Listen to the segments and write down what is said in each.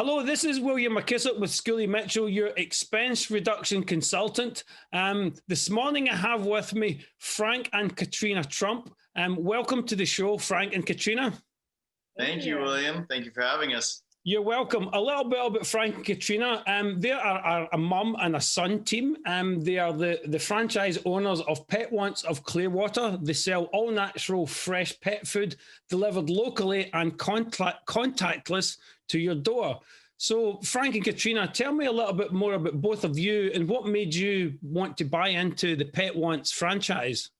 Hello, this is William McKissock with Schooley Mitchell, your expense reduction consultant. This morning I have with me Frank and Katrina Trump. Welcome to the show, Frank and Katrina. Thank you, William. Thank you for having us. You're welcome. A little bit about Frank and Katrina. They are a mum and a son team. They are the franchise owners of Pet Wants of Clearwater. They sell all natural, fresh pet food delivered locally and contactless to your door. So, Frank and Katrina, tell me a little bit more about both of you and what made you want to buy into the Pet Wants franchise.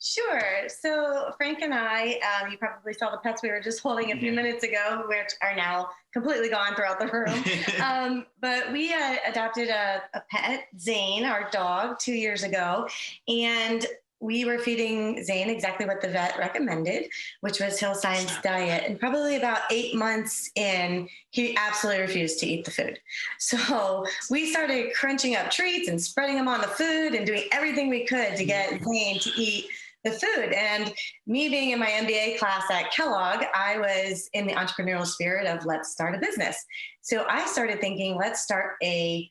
Sure. So Frank and I, you probably saw the pets we were just holding a few minutes ago, which are now completely gone throughout the room. But we adopted a pet, Zane, our dog, 2 years ago. And we were feeding Zane exactly what the vet recommended, which was Hillside's diet. And probably about 8 months in, he absolutely refused to eat the food. So we started crunching up treats and spreading them on the food and doing everything we could to get Zane to eat the food. And me being in my MBA class at Kellogg, I was in the entrepreneurial spirit of let's start a business. So I started thinking, let's start a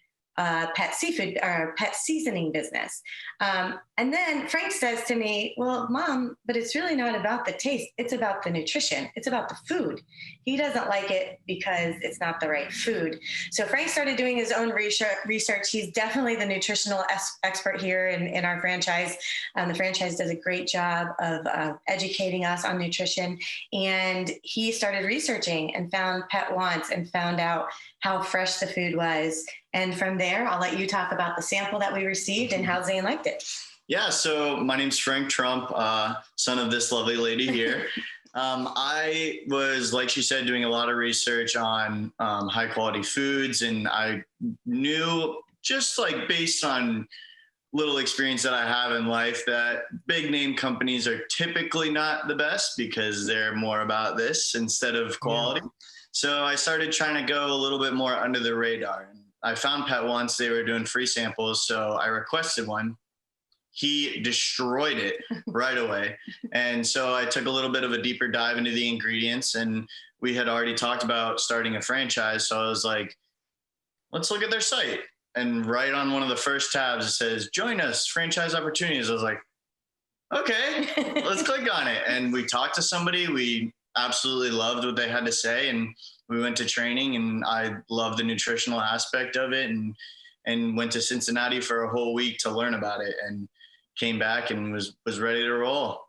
pet seafood or pet seasoning business. And then Frank says to me, well, Mom, but it's really not about the taste. It's about the nutrition. It's about the food. He doesn't like it because it's not the right food. So Frank started doing his own research. He's definitely the nutritional expert here in our franchise. The franchise does a great job of educating us on nutrition. And he started researching and found Pet Wants and found out how fresh the food was. And from there, I'll let you talk about the sample that we received and how Zane liked it. Yeah, so my name's Frank Trump, son of this lovely lady here. I was, like she said, doing a lot of research on high quality foods. And I knew, just like based on little experience that I have in life, that big name companies are typically not the best because they're more about this instead of quality. Yeah. So I started trying to go a little bit more under the radar. And I found Pet Wants. They were doing free samples, so I requested one. He destroyed it right away. And so I took a little bit of a deeper dive into the ingredients, and we had already talked about starting a franchise. So I was like, let's look at their site. And right on one of the first tabs, it says, join us, franchise opportunities. I was like, okay, let's click on it. And we talked to somebody. We absolutely loved what they had to say. And we went to training, and I loved the nutritional aspect of it, and went to Cincinnati for a whole week to learn about it, and came back and was ready to roll.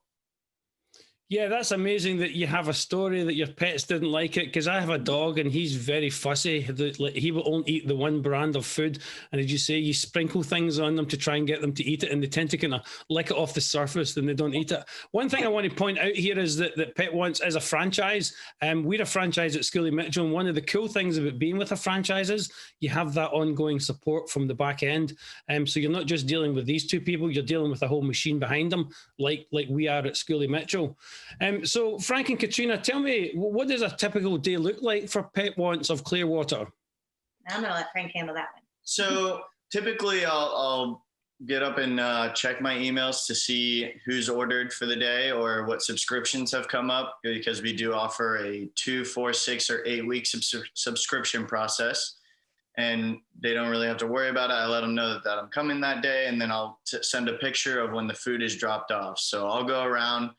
Yeah, that's amazing that you have a story that your pets didn't like it, because I have a dog and he's very fussy. He will only eat the one brand of food. And as you say, you sprinkle things on them to try and get them to eat it, and they tend to kind of lick it off the surface and they don't eat it. One thing I want to point out here is that Pet Wants is a franchise. We're a franchise at Schooley Mitchell, and one of the cool things about being with a franchise is you have that ongoing support from the back end. So you're not just dealing with these two people, you're dealing with a whole machine behind them, like we are at Schooley Mitchell. So Frank and Katrina, tell me, what does a typical day look like for Pet Wants of Clearwater? I'm going to let Frank handle that one. So typically I'll get up and check my emails to see who's ordered for the day or what subscriptions have come up, because we do offer a 2, 4, 6, or 8 week subscription process. And they don't really have to worry about it. I let them know that I'm coming that day, and then I'll send a picture of when the food is dropped off. So I'll go around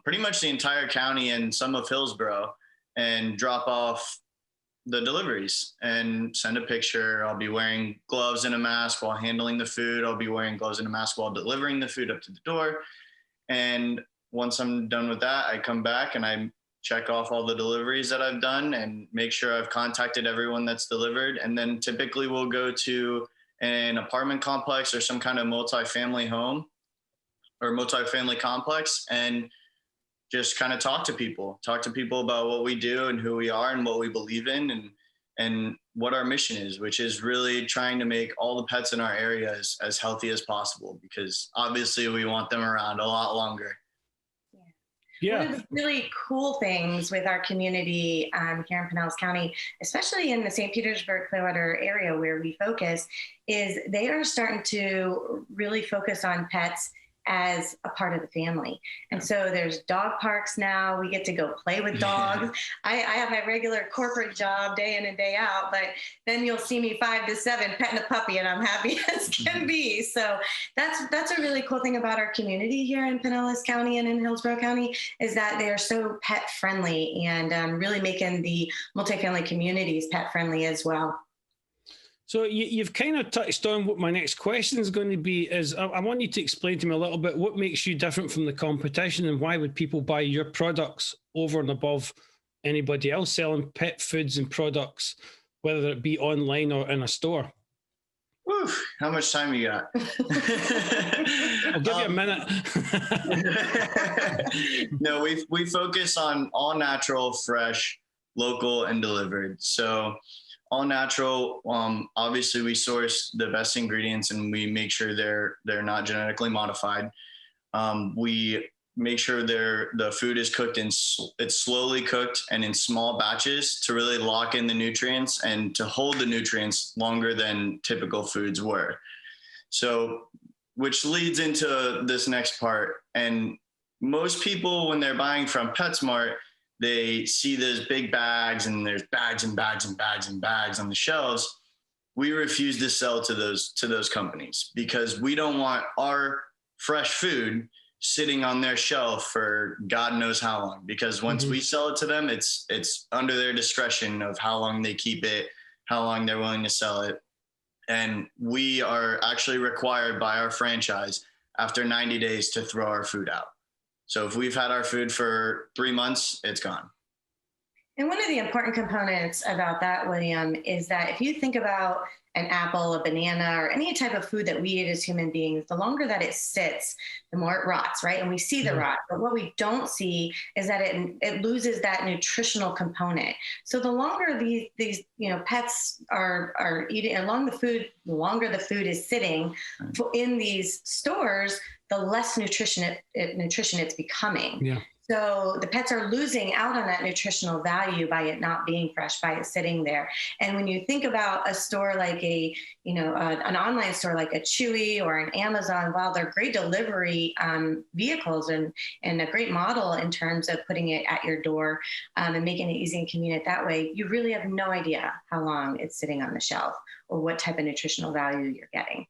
pretty much the entire county and some of Hillsborough and drop off the deliveries and send a picture. I'll be wearing gloves and a mask while handling the food. I'll be wearing gloves and a mask while delivering the food up to the door. And once I'm done with that, I come back and I check off all the deliveries that I've done and make sure I've contacted everyone that's delivered. And then typically we'll go to an apartment complex or some kind of multifamily home or multifamily complex and just kind of talk to people about what we do and who we are and what we believe in and what our mission is, which is really trying to make all the pets in our area as healthy as possible, because obviously we want them around a lot longer. Yeah. One of the really cool things with our community here in Pinellas County, especially in the St. Petersburg, Clearwater area where we focus, is they are starting to really focus on pets as a part of the family. And so there's dog parks now. We get to go play with dogs. I have my regular corporate job day in and day out, but then you'll see me 5 to 7 petting a puppy, and I'm happy as can be. So that's a really cool thing about our community here in Pinellas County and in Hillsborough County, is that they are so pet friendly, and really making the multifamily communities pet friendly as well. So you've kind of touched on what my next question is going to be. Is I want you to explain to me a little bit what makes you different from the competition, and why would people buy your products over and above anybody else selling pet foods and products, whether it be online or in a store? Woo, how much time you got? I'll give you a minute. No, we focus on all natural, fresh, local, and delivered. So all natural, obviously we source the best ingredients, and we make sure they're not genetically modified. We make sure the food is cooked it's slowly cooked and in small batches to really lock in the nutrients and to hold the nutrients longer than typical foods were. So, which leads into this next part. And most people, when they're buying from PetSmart, they see those big bags, and there's bags and bags and bags and bags on the shelves. We refuse to sell to those companies, because we don't want our fresh food sitting on their shelf for God knows how long. Because once we sell it to them, it's under their discretion of how long they keep it, how long they're willing to sell it. And we are actually required by our franchise after 90 days to throw our food out. So if we've had our food for 3 months, it's gone. And one of the important components about that, William, is that if you think about an apple, a banana, or any type of food that we eat as human beings, the longer that it sits, the more it rots, right? And we see the rot, but what we don't see is that it loses that nutritional component. So the longer these pets are eating, the longer the food is sitting in these stores, the less nutrition it's becoming. Yeah. So the pets are losing out on that nutritional value by it not being fresh, by it sitting there. And when you think about a store like an online store like a Chewy or an Amazon, while they're great delivery vehicles and a great model in terms of putting it at your door and making it easy and convenient that way, you really have no idea how long it's sitting on the shelf or what type of nutritional value you're getting.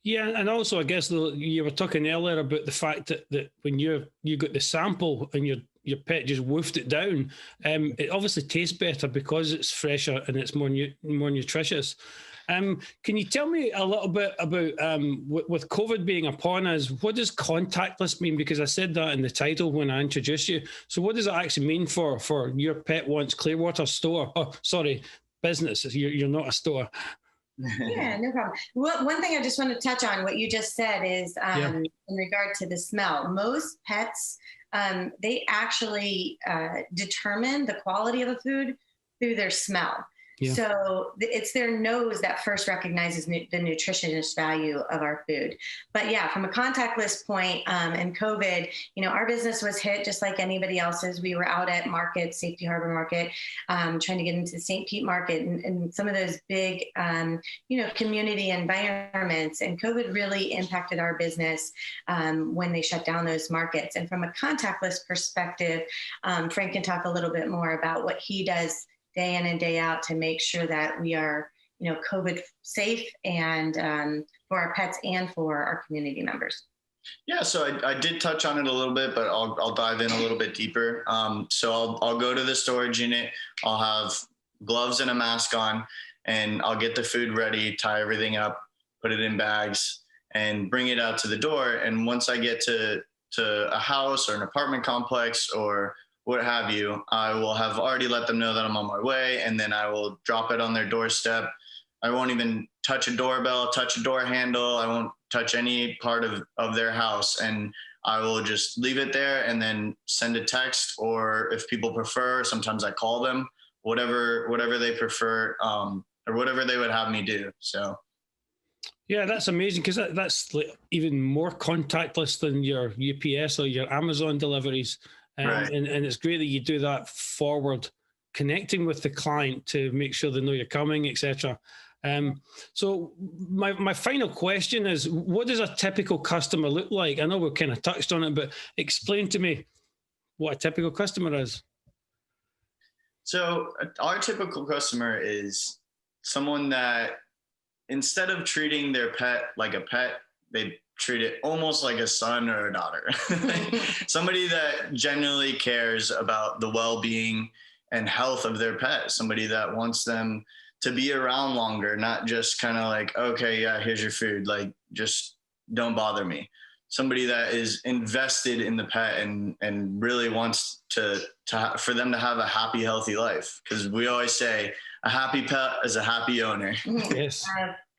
Yeah, and also I guess you were talking earlier about the fact that when you got the sample and your pet just woofed it down, it obviously tastes better because it's fresher and it's more nutritious. Can you tell me a little bit about with COVID being upon us, what does contactless mean? Because I said that in the title when I introduced you. So what does it actually mean for your Pet Wants Clearwater store? Oh, sorry, business. You're not a store. Yeah, no problem. One thing I just want to touch on what you just said is in regard to the smell. Most pets, they actually determine the quality of a food through their smell. Yeah. So it's their nose that first recognizes the nutritionist value of our food. But yeah, from a contactless point and COVID, our business was hit just like anybody else's. We were out at market, Safety Harbor Market, trying to get into the St. Pete Market and some of those big, community environments. And COVID really impacted our business when they shut down those markets. And from a contactless perspective, Frank can talk a little bit more about what he does day in and day out to make sure that we are, COVID safe and for our pets and for our community members. Yeah, so I did touch on it a little bit, but I'll dive in a little bit deeper. So I'll go to the storage unit. I'll have gloves and a mask on, and I'll get the food ready, tie everything up, put it in bags, and bring it out to the door. And once I get to a house or an apartment complex or what have you, I will have already let them know that I'm on my way, and then I will drop it on their doorstep. I won't even touch a doorbell, touch a door handle. I won't touch any part of their house, and I will just leave it there and then send a text, or if people prefer, sometimes I call them, whatever they prefer, or whatever they would have me do. So. Yeah, that's amazing, because that's like even more contactless than your UPS or your Amazon deliveries. Right. And it's great that you do that forward, connecting with the client to make sure they know you're coming, etc. So my final question is, what does a typical customer look like? I know we've kind of touched on it, but explain to me what a typical customer is. So our typical customer is someone that instead of treating their pet like a pet, they treat it almost like a son or a daughter. Somebody that genuinely cares about the well-being and health of their pet. Somebody that wants them to be around longer, not just kind of like, okay, yeah, here's your food. Like, just don't bother me. Somebody that is invested in the pet and really wants for them to have a happy, healthy life. Because we always say a happy pet is a happy owner. Yes.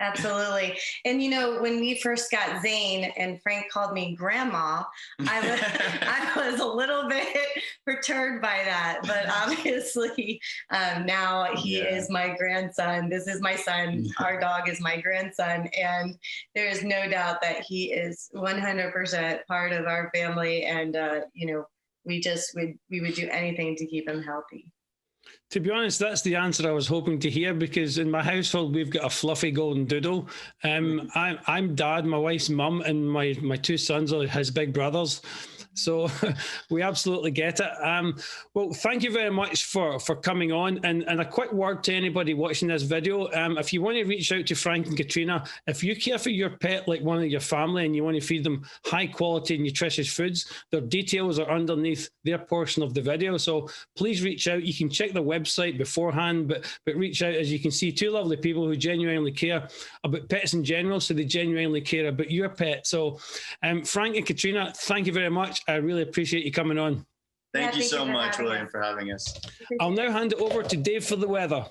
Absolutely. And, when we first got Zane and Frank called me grandma, I was a little bit perturbed by that. But obviously now he is my grandson. This is my son. Our dog is my grandson. And there is no doubt that he is 100% part of our family. And, we would do anything to keep him healthy. To be honest, that's the answer I was hoping to hear, because in my household, we've got a fluffy golden doodle. I'm dad, my wife's mum, and my two sons are his big brothers. So we absolutely get it. Well, thank you very much for coming on. And a quick word to anybody watching this video. If you want to reach out to Frank and Katrina, if you care for your pet like one of your family and you want to feed them high quality, nutritious foods, their details are underneath their portion of the video. So please reach out. You can check the website beforehand, but reach out. As you can see, two lovely people who genuinely care about pets in general. So they genuinely care about your pet. So Frank and Katrina, thank you very much. I really appreciate you coming on. Thank you so much, William, for having us. I'll now hand it over to Dave for the weather.